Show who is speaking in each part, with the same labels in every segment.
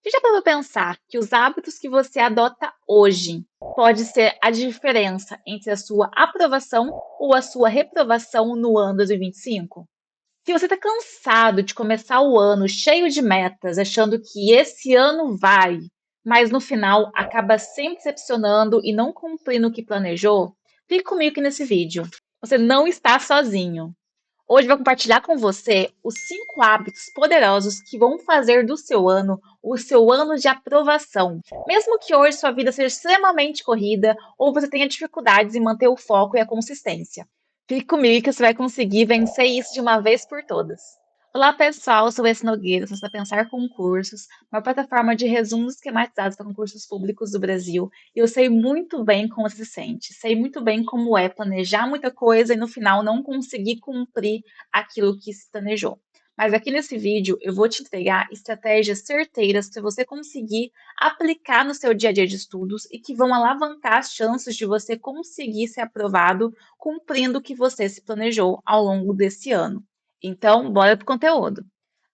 Speaker 1: Você já parou pra pensar que os hábitos que você adota hoje pode ser a diferença entre a sua aprovação ou a sua reprovação no ano 2025? Se você está cansado de começar o ano cheio de metas, achando que esse ano vai, mas no final acaba sempre decepcionando e não cumprindo o que planejou, fique comigo aqui nesse vídeo. Você não está sozinho. Hoje eu vou compartilhar com você os 5 hábitos poderosos que vão fazer do seu ano o seu ano de aprovação. Mesmo que hoje sua vida seja extremamente corrida ou você tenha dificuldades em manter o foco e a consistência. Fique comigo que você vai conseguir vencer isso de uma vez por todas. Olá pessoal, eu sou Esse Nogueira, você está Pensar Concursos, uma plataforma de resumos esquematizados para concursos públicos do Brasil. E eu sei muito bem como você se sente, sei muito bem como é planejar muita coisa e no final não conseguir cumprir aquilo que se planejou. Mas aqui nesse vídeo eu vou te entregar estratégias certeiras para você conseguir aplicar no seu dia a dia de estudos e que vão alavancar as chances de você conseguir ser aprovado cumprindo o que você se planejou ao longo desse ano. Então, bora pro conteúdo.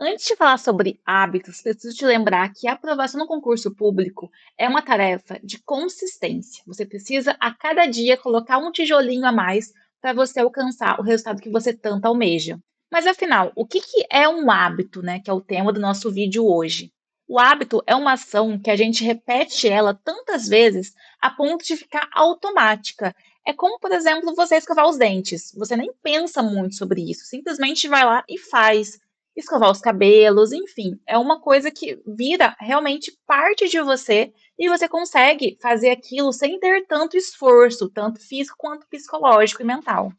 Speaker 1: Antes de falar sobre hábitos, preciso te lembrar que a aprovação no concurso público é uma tarefa de consistência. Você precisa, a cada dia, colocar um tijolinho a mais para você alcançar o resultado que você tanto almeja. Mas afinal, o que que é um hábito, né? Que é o tema do nosso vídeo hoje. O hábito é uma ação que a gente repete ela tantas vezes a ponto de ficar automática. É como, por exemplo, você escovar os dentes. Você nem pensa muito sobre isso, simplesmente vai lá e faz. Escovar os cabelos, enfim, é uma coisa que vira realmente parte de você e você consegue fazer aquilo sem ter tanto esforço, tanto físico quanto psicológico e mental.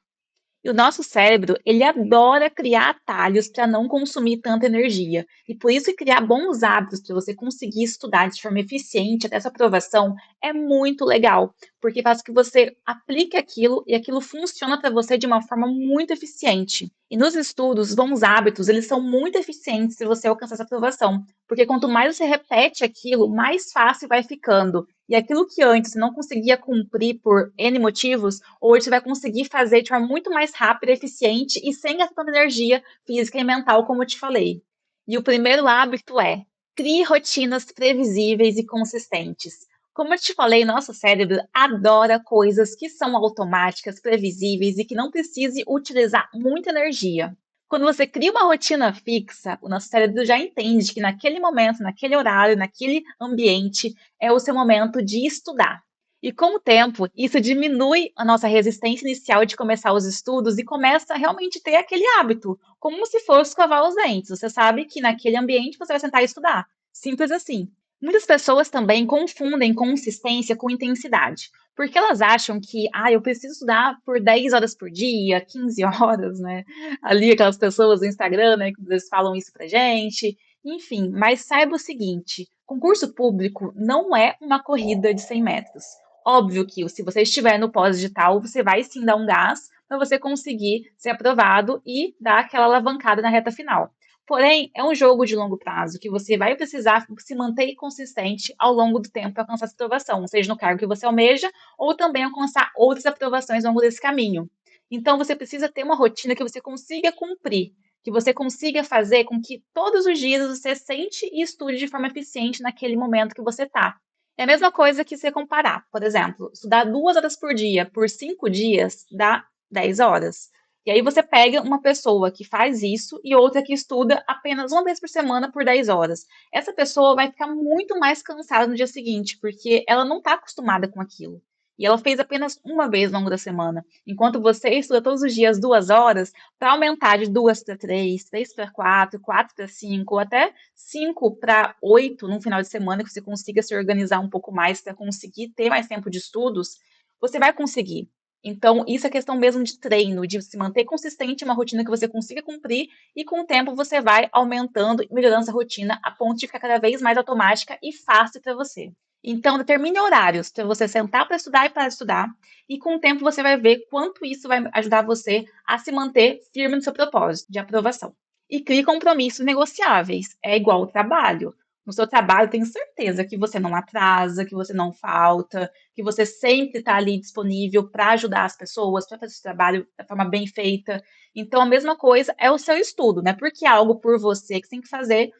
Speaker 1: E o nosso cérebro, ele adora criar atalhos para não consumir tanta energia. E por isso criar bons hábitos para você conseguir estudar de forma eficiente até essa aprovação é muito legal, porque faz que você aplique aquilo e aquilo funciona para você de uma forma muito eficiente. E nos estudos, os bons hábitos, eles são muito eficientes se você alcançar essa aprovação, porque quanto mais você repete aquilo, mais fácil vai ficando. E aquilo que antes você não conseguia cumprir por N motivos, hoje você vai conseguir fazer de forma muito mais rápida, eficiente e sem gastar tanta energia física e mental, como eu te falei. E o primeiro hábito é: crie rotinas previsíveis e consistentes. Como eu te falei, nosso cérebro adora coisas que são automáticas, previsíveis e que não precise utilizar muita energia. Quando você cria uma rotina fixa, o nosso cérebro já entende que naquele momento, naquele horário, naquele ambiente, é o seu momento de estudar. E com o tempo, isso diminui a nossa resistência inicial de começar os estudos e começa a realmente ter aquele hábito, como se fosse escovar os dentes. Você sabe que naquele ambiente você vai sentar e estudar. Simples assim. Muitas pessoas também confundem consistência com intensidade, porque elas acham que, eu preciso estudar por 10 horas por dia, 15 horas, né? Ali aquelas pessoas do Instagram, né, que às vezes falam isso pra gente. Enfim, mas saiba o seguinte: concurso público não é uma corrida de 100 metros. Óbvio que se você estiver no pós-digital, você vai sim dar um gás para você conseguir ser aprovado e dar aquela alavancada na reta final. Porém, é um jogo de longo prazo que você vai precisar se manter consistente ao longo do tempo para alcançar essa aprovação, seja no cargo que você almeja ou também alcançar outras aprovações ao longo desse caminho. Então, você precisa ter uma rotina que você consiga cumprir, que você consiga fazer com que todos os dias você sente e estude de forma eficiente naquele momento que você está. É a mesma coisa que você comparar, por exemplo, estudar 2 horas por dia por 5 dias dá 10 horas. E aí você pega uma pessoa que faz isso e outra que estuda apenas uma vez por semana por 10 horas. Essa pessoa vai ficar muito mais cansada no dia seguinte, porque ela não está acostumada com aquilo. E ela fez apenas uma vez ao longo da semana. Enquanto você estuda todos os dias 2 horas, para aumentar de 2 para 3, 3 para 4, 4 para 5, ou até 5 para 8 no final de semana, que você consiga se organizar um pouco mais para conseguir ter mais tempo de estudos, você vai conseguir. Então, isso é questão mesmo de treino, de se manter consistente em uma rotina que você consiga cumprir, e com o tempo você vai aumentando e melhorando essa rotina a ponto de ficar cada vez mais automática e fácil para você. Então, determine horários para você sentar para estudar e para estudar, e com o tempo você vai ver quanto isso vai ajudar você a se manter firme no seu propósito de aprovação. E crie compromissos negociáveis. É igual ao trabalho. No seu trabalho, tenho certeza que você não atrasa, que você não falta, que você sempre está ali disponível para ajudar as pessoas, para fazer esse trabalho da forma bem feita. Então, a mesma coisa é o seu estudo, né? Porque é algo por você que você tem que fazer,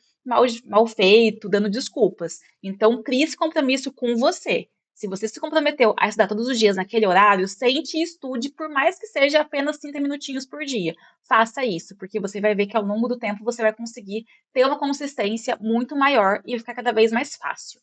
Speaker 1: mal feito, dando desculpas. Então, crie esse compromisso com você. Se você se comprometeu a estudar todos os dias naquele horário, sente e estude, por mais que seja apenas 30 minutinhos por dia. Faça isso, porque você vai ver que ao longo do tempo você vai conseguir ter uma consistência muito maior e vai ficar cada vez mais fácil.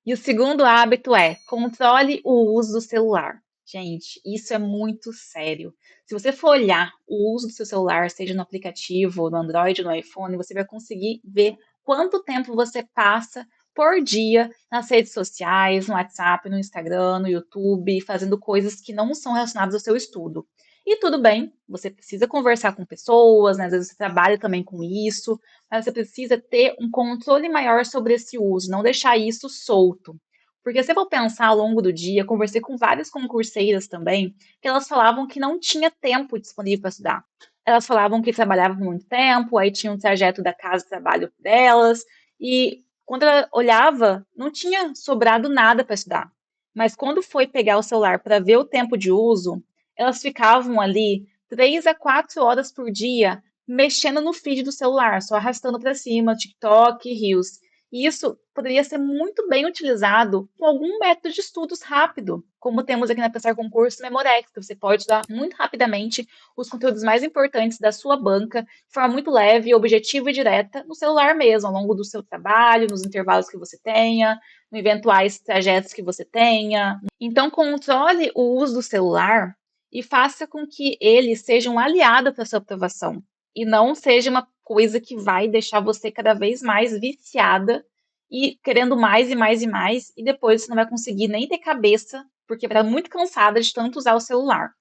Speaker 1: E o segundo hábito é controle o uso do celular. Gente, isso é muito sério. Se você for olhar o uso do seu celular, seja no aplicativo, no Android, no iPhone, você vai conseguir ver quanto tempo você passa por dia nas redes sociais, no WhatsApp, no Instagram, no YouTube, fazendo coisas que não são relacionadas ao seu estudo. E tudo bem, você precisa conversar com pessoas, né? Às vezes você trabalha também com isso, mas você precisa ter um controle maior sobre esse uso, não deixar isso solto. Porque se eu vou pensar ao longo do dia, conversei com várias concurseiras também, que elas falavam que não tinha tempo disponível para estudar. Elas falavam que trabalhavam por muito tempo, aí tinha um trajeto da casa ao trabalho delas, e quando ela olhava, não tinha sobrado nada para estudar. Mas quando foi pegar o celular para ver o tempo de uso, elas ficavam ali 3 a 4 horas por dia mexendo no feed do celular, só arrastando para cima, TikTok, Reels. E isso poderia ser muito bem utilizado com algum método de estudos rápido, como temos aqui na Pensar Concurso Memorex, que você pode estudar muito rapidamente os conteúdos mais importantes da sua banca, de forma muito leve, objetiva e direta, no celular mesmo, ao longo do seu trabalho, nos intervalos que você tenha, em eventuais trajetos que você tenha. Então, controle o uso do celular e faça com que ele seja um aliado para a sua aprovação e não seja uma coisa que vai deixar você cada vez mais viciada e querendo mais e mais e mais, e depois você não vai conseguir nem ter cabeça, porque vai estar muito cansada de tanto usar o celular.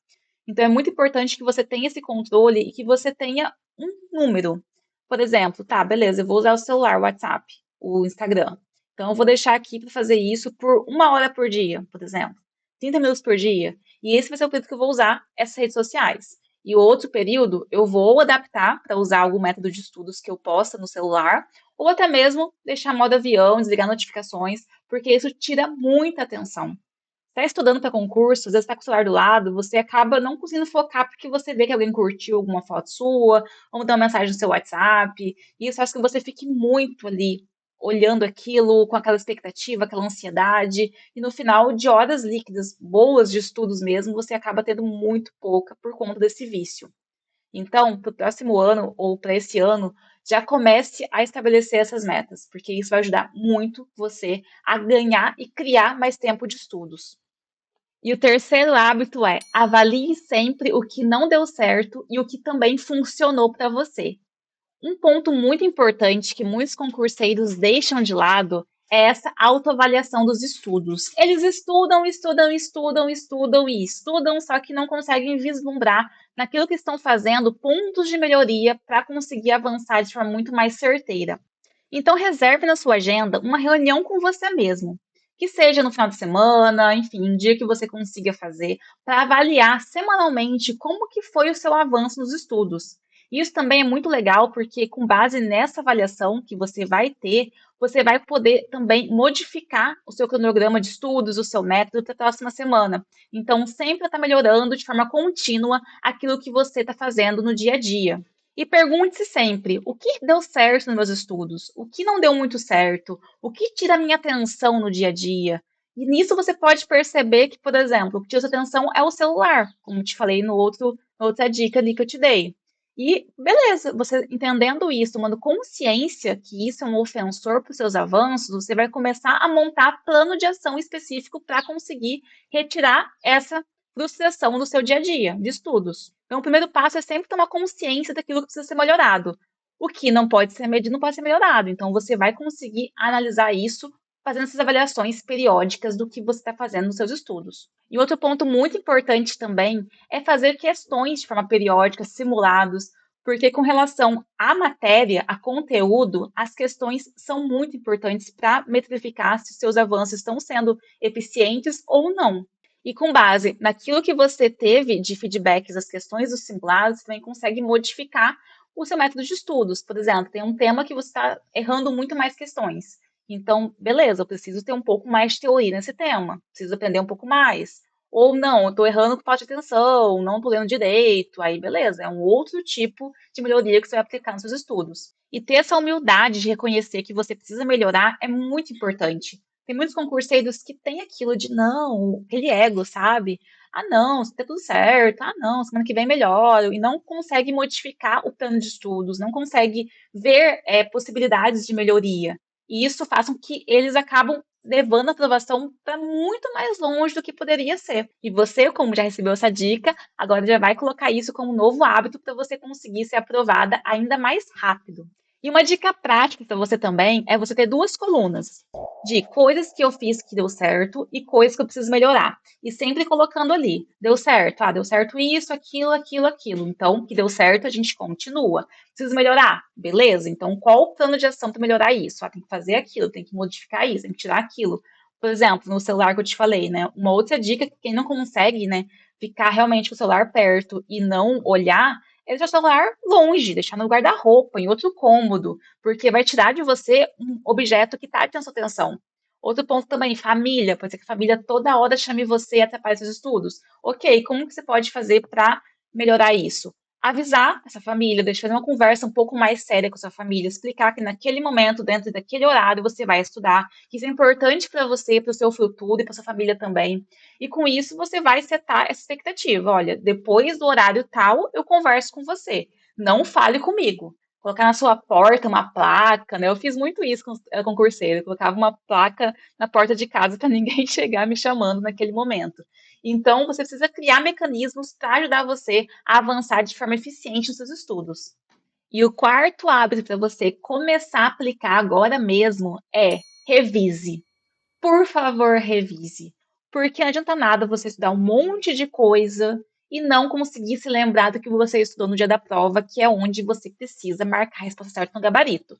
Speaker 1: Então é muito importante que você tenha esse controle e que você tenha um número. Por exemplo, tá, beleza, eu vou usar o celular, o WhatsApp, o Instagram. Então eu vou deixar aqui para fazer isso por 1 hora por dia, por exemplo, 30 minutos por dia. E esse vai ser o período que eu vou usar essas redes sociais. E o outro período eu vou adaptar para usar algum método de estudos que eu possa no celular, ou até mesmo deixar modo avião, desligar notificações, porque isso tira muita atenção. Está estudando para concurso, às vezes está com o celular do lado, você acaba não conseguindo focar porque você vê que alguém curtiu alguma foto sua, ou mandou uma mensagem no seu WhatsApp, e isso faz com que você fique muito ali, olhando aquilo, com aquela expectativa, aquela ansiedade, e no final de horas líquidas, boas de estudos mesmo, você acaba tendo muito pouca por conta desse vício. Então, para o próximo ano ou para esse ano, já comece a estabelecer essas metas, porque isso vai ajudar muito você a ganhar e criar mais tempo de estudos. E o terceiro hábito é avalie sempre o que não deu certo e o que também funcionou para você. Um ponto muito importante que muitos concurseiros deixam de lado é essa autoavaliação dos estudos. Eles estudam, estudam, estudam, estudam e estudam, só que não conseguem vislumbrar naquilo que estão fazendo pontos de melhoria para conseguir avançar de forma muito mais certeira. Então, reserve na sua agenda uma reunião com você mesmo, que seja no final de semana, enfim, um dia que você consiga fazer, para avaliar semanalmente como que foi o seu avanço nos estudos. Isso também é muito legal, porque com base nessa avaliação que você vai ter, você vai poder também modificar o seu cronograma de estudos, o seu método para a próxima semana. Então, sempre está melhorando de forma contínua aquilo que você está fazendo no dia a dia. E pergunte-se sempre: o que deu certo nos meus estudos? O que não deu muito certo? O que tira a minha atenção no dia a dia? E nisso você pode perceber que, por exemplo, o que tira a sua atenção é o celular, como te falei no outro, na outra dica ali que eu te dei. E beleza, você entendendo isso, tomando consciência que isso é um ofensor para os seus avanços, você vai começar a montar plano de ação específico para conseguir retirar essa frustração do seu dia a dia, de estudos. Então, o primeiro passo é sempre tomar consciência daquilo que precisa ser melhorado. O que não pode ser medido não pode ser melhorado. Então, você vai conseguir analisar isso fazendo essas avaliações periódicas do que você está fazendo nos seus estudos. E outro ponto muito importante também é fazer questões de forma periódica, simulados, porque com relação à matéria, a conteúdo, as questões são muito importantes para metrificar se os seus avanços estão sendo eficientes ou não. E com base naquilo que você teve de feedbacks das questões dos simulados, você também consegue modificar o seu método de estudos. Por exemplo, tem um tema que você está errando muito mais questões. Então, beleza, eu preciso ter um pouco mais de teoria nesse tema, preciso aprender um pouco mais. Ou não, eu tô errando com falta de atenção, não tô lendo direito, aí beleza, é um outro tipo de melhoria que você vai aplicar nos seus estudos. E ter essa humildade de reconhecer que você precisa melhorar é muito importante. Tem muitos concurseiros que têm aquilo de não, aquele ego, sabe? Ah, não, tá tudo certo. Ah, não, semana que vem melhoro. E não consegue modificar o plano de estudos, não consegue ver possibilidades de melhoria. E isso faz com que eles acabam levando a aprovação para muito mais longe do que poderia ser. E você, como já recebeu essa dica, agora já vai colocar isso como um novo hábito para você conseguir ser aprovada ainda mais rápido. E uma dica prática para você também é você ter duas colunas de coisas que eu fiz que deu certo e coisas que eu preciso melhorar. E sempre colocando ali, deu certo, deu certo isso, aquilo, aquilo, aquilo. Então, que deu certo, a gente continua. Preciso melhorar, beleza? Então, qual o plano de ação para melhorar isso? Tem que fazer aquilo, tem que modificar isso, tem que tirar aquilo. Por exemplo, no celular que eu te falei, né? Uma outra dica que quem não consegue, né, ficar realmente com o celular perto e não olhar, é deixar o celular longe, deixar no guarda-roupa, em outro cômodo, porque vai tirar de você um objeto que está tendo sua atenção. Outro ponto também, família. Pode ser que a família toda hora chame você e atrapalhe seus estudos. Ok, como que você pode fazer para melhorar isso? Avisar essa família, deixar fazer uma conversa um pouco mais séria com a sua família, explicar que naquele momento, dentro daquele horário, você vai estudar, que isso é importante para você, para o seu futuro e para sua família também. E com isso você vai setar essa expectativa. Olha, depois do horário tal, eu converso com você. Não fale comigo. Colocar na sua porta uma placa, né? Eu fiz muito isso com concurseiro. Eu colocava uma placa na porta de casa para ninguém chegar me chamando naquele momento. Então, você precisa criar mecanismos para ajudar você a avançar de forma eficiente nos seus estudos. E o quarto hábito para você começar a aplicar agora mesmo é revise. Por favor, revise. Porque não adianta nada você estudar um monte de coisa e não conseguir se lembrar do que você estudou no dia da prova, que é onde você precisa marcar a resposta certa no gabarito.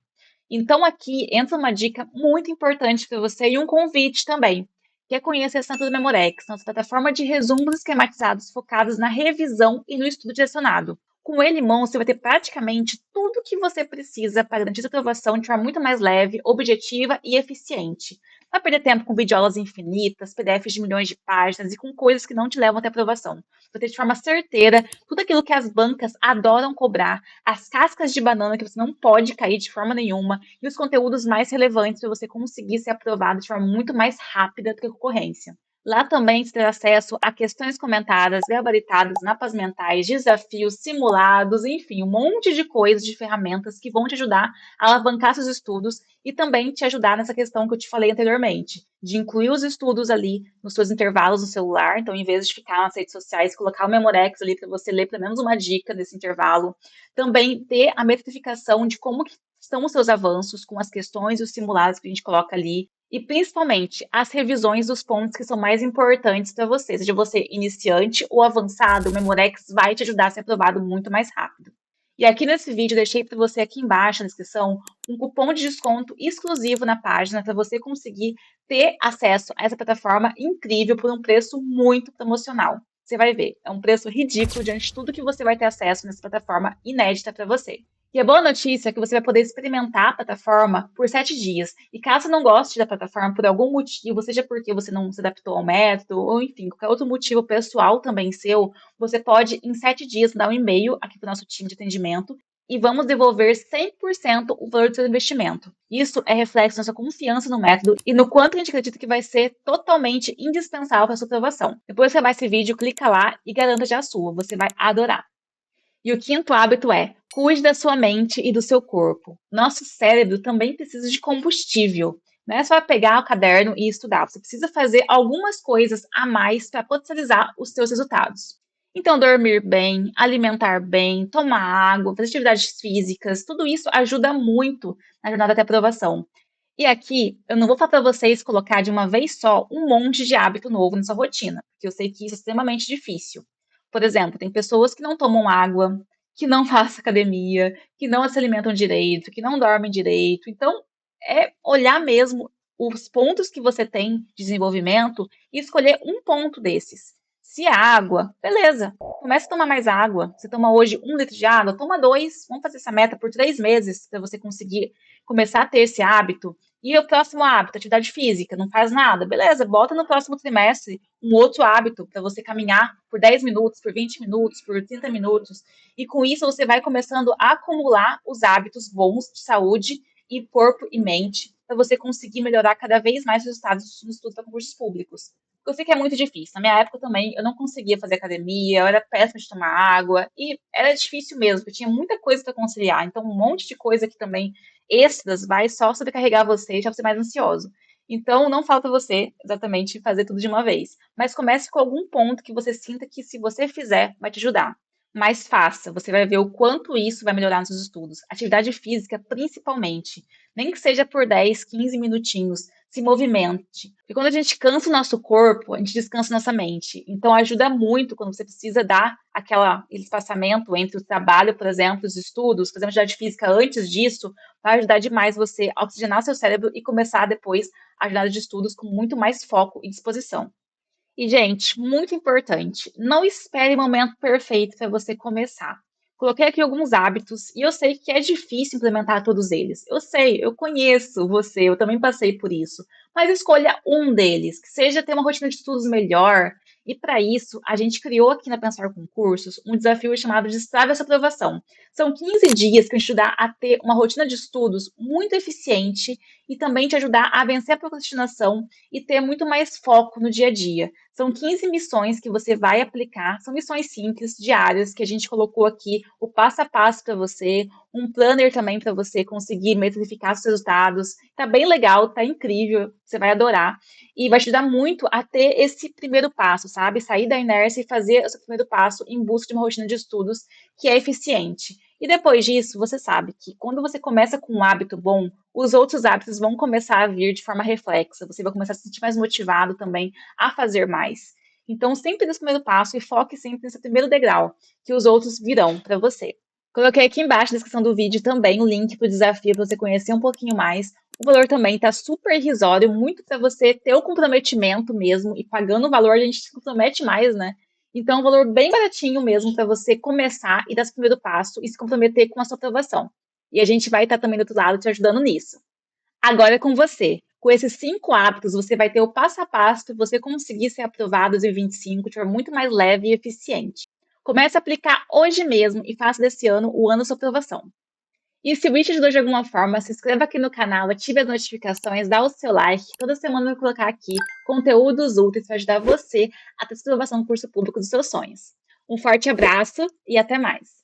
Speaker 1: Então, aqui entra uma dica muito importante para você e um convite também, que é conhecer a Santos Memorex, nossa plataforma de resumos esquematizados focados na revisão e no estudo direcionado. Com ele em mãos, você vai ter praticamente tudo o que você precisa para garantir sua aprovação de forma muito mais leve, objetiva e eficiente. Não vai perder tempo com videoaulas infinitas, PDFs de milhões de páginas e com coisas que não te levam até aprovação. Vai ter de forma certeira tudo aquilo que as bancas adoram cobrar, as cascas de banana que você não pode cair de forma nenhuma e os conteúdos mais relevantes para você conseguir ser aprovado de forma muito mais rápida do que a concorrência. Lá também você terá acesso a questões comentadas, gabaritadas, mapas mentais, desafios, simulados, enfim, um monte de coisas, de ferramentas que vão te ajudar a alavancar seus estudos e também te ajudar nessa questão que eu te falei anteriormente, de incluir os estudos ali nos seus intervalos no celular. Então, em vez de ficar nas redes sociais, colocar o Memorex ali para você ler pelo menos uma dica desse intervalo. Também ter a metrificação de como que estão os seus avanços com as questões e os simulados que a gente coloca ali. E principalmente as revisões dos pontos que são mais importantes para você. Seja você iniciante ou avançado, o Memorex vai te ajudar a ser aprovado muito mais rápido. E aqui nesse vídeo, eu deixei para você aqui embaixo na descrição um cupom de desconto exclusivo na página para você conseguir ter acesso a essa plataforma incrível por um preço muito promocional. Você vai ver, é um preço ridículo diante de tudo que você vai ter acesso nessa plataforma inédita para você. E a boa notícia é que você vai poder experimentar a plataforma por 7 dias. E caso não goste da plataforma por algum motivo, seja porque você não se adaptou ao método, ou enfim, qualquer outro motivo pessoal também seu, você pode, em 7 dias, dar um e-mail aqui para o nosso time de atendimento e vamos devolver 100% o valor do seu investimento. Isso é reflexo da sua confiança no método e no quanto a gente acredita que vai ser totalmente indispensável para a sua aprovação. Depois que acabar esse vídeo, clica lá e garanta já a sua. Você vai adorar. E o quinto hábito é: cuide da sua mente e do seu corpo. Nosso cérebro também precisa de combustível. Não é só pegar o caderno e estudar. Você precisa fazer algumas coisas a mais para potencializar os seus resultados. Então, dormir bem, alimentar bem, tomar água, fazer atividades físicas, tudo isso ajuda muito na jornada até a aprovação. E aqui, eu não vou falar para vocês colocar de uma vez só um monte de hábito novo na sua rotina, porque eu sei que isso é extremamente difícil. Por exemplo, tem pessoas que não tomam água, que não fazem academia, que não se alimentam direito, que não dormem direito. Então, é olhar mesmo os pontos que você tem de desenvolvimento e escolher um ponto desses. Se é água, beleza, comece a tomar mais água. Você toma hoje 1 litro de água, toma 2. Vamos fazer essa meta por 3 meses para você conseguir começar a ter esse hábito. E o próximo hábito, atividade física, não faz nada. Beleza, bota no próximo trimestre um outro hábito para você caminhar por 10 minutos, por 20 minutos, por 30 minutos. E com isso você vai começando a acumular os hábitos bons de saúde e corpo e mente para você conseguir melhorar cada vez mais os resultados no estudo para concursos públicos. Eu sei que é muito difícil. Na minha época também, eu não conseguia fazer academia, eu era péssima de tomar água, e era difícil mesmo, porque tinha muita coisa para conciliar. Então, um monte de coisa que também extras vai só sobrecarregar você e deixar você mais ansioso. Então, não falta você exatamente fazer tudo de uma vez. Mas comece com algum ponto que você sinta que, se você fizer, vai te ajudar. Mas faça, você vai ver o quanto isso vai melhorar nos seus estudos. Atividade física, principalmente. Nem que seja por 10, 15 minutinhos, se movimente. Porque quando a gente cansa o nosso corpo, a gente descansa nossa mente. Então ajuda muito quando você precisa dar aquele espaçamento entre o trabalho, por exemplo, os estudos, fazer uma atividade física antes disso, vai ajudar demais você a oxigenar seu cérebro e começar depois a jornada de estudos com muito mais foco e disposição. E, gente, muito importante, não espere o momento perfeito para você começar. Coloquei aqui alguns hábitos e eu sei que é difícil implementar todos eles. Eu sei, eu conheço você, eu também passei por isso. Mas escolha um deles, que seja ter uma rotina de estudos melhor. E para isso, a gente criou aqui na Pensar Concursos um desafio chamado Destrave essa aprovação. São 15 dias que vão te ajudar a ter uma rotina de estudos muito eficiente e também te ajudar a vencer a procrastinação e ter muito mais foco no dia a dia. São 15 missões que você vai aplicar, são missões simples, diárias, que a gente colocou aqui o passo a passo para você, um planner também para você conseguir metrificar os resultados. Tá bem legal, tá incrível, você vai adorar. E vai te ajudar muito a ter esse primeiro passo, sabe? Sair da inércia e fazer o seu primeiro passo em busca de uma rotina de estudos que é eficiente. E depois disso, você sabe que quando você começa com um hábito bom, os outros hábitos vão começar a vir de forma reflexa. Você vai começar a se sentir mais motivado também a fazer mais. Então, sempre nesse primeiro passo e foque sempre nesse primeiro degrau, que os outros virão para você. Coloquei aqui embaixo na descrição do vídeo também o link para o desafio para você conhecer um pouquinho mais. O valor também está super irrisório, muito para você ter o comprometimento mesmo, e pagando o valor a gente se compromete mais, né? Então, um valor bem baratinho mesmo para você começar e dar esse primeiro passo e se comprometer com a sua aprovação. E a gente vai estar também do outro lado te ajudando nisso. Agora é com você. Com esses 5 hábitos, você vai ter o passo a passo para você conseguir ser aprovado em 2025 de forma muito mais leve e eficiente. Comece a aplicar hoje mesmo e faça desse ano o ano da sua aprovação. E se o vídeo te ajudou de alguma forma, se inscreva aqui no canal, ative as notificações, dá o seu like. Toda semana eu vou colocar aqui conteúdos úteis para ajudar você a ter a aprovação no curso público dos seus sonhos. Um forte abraço e até mais!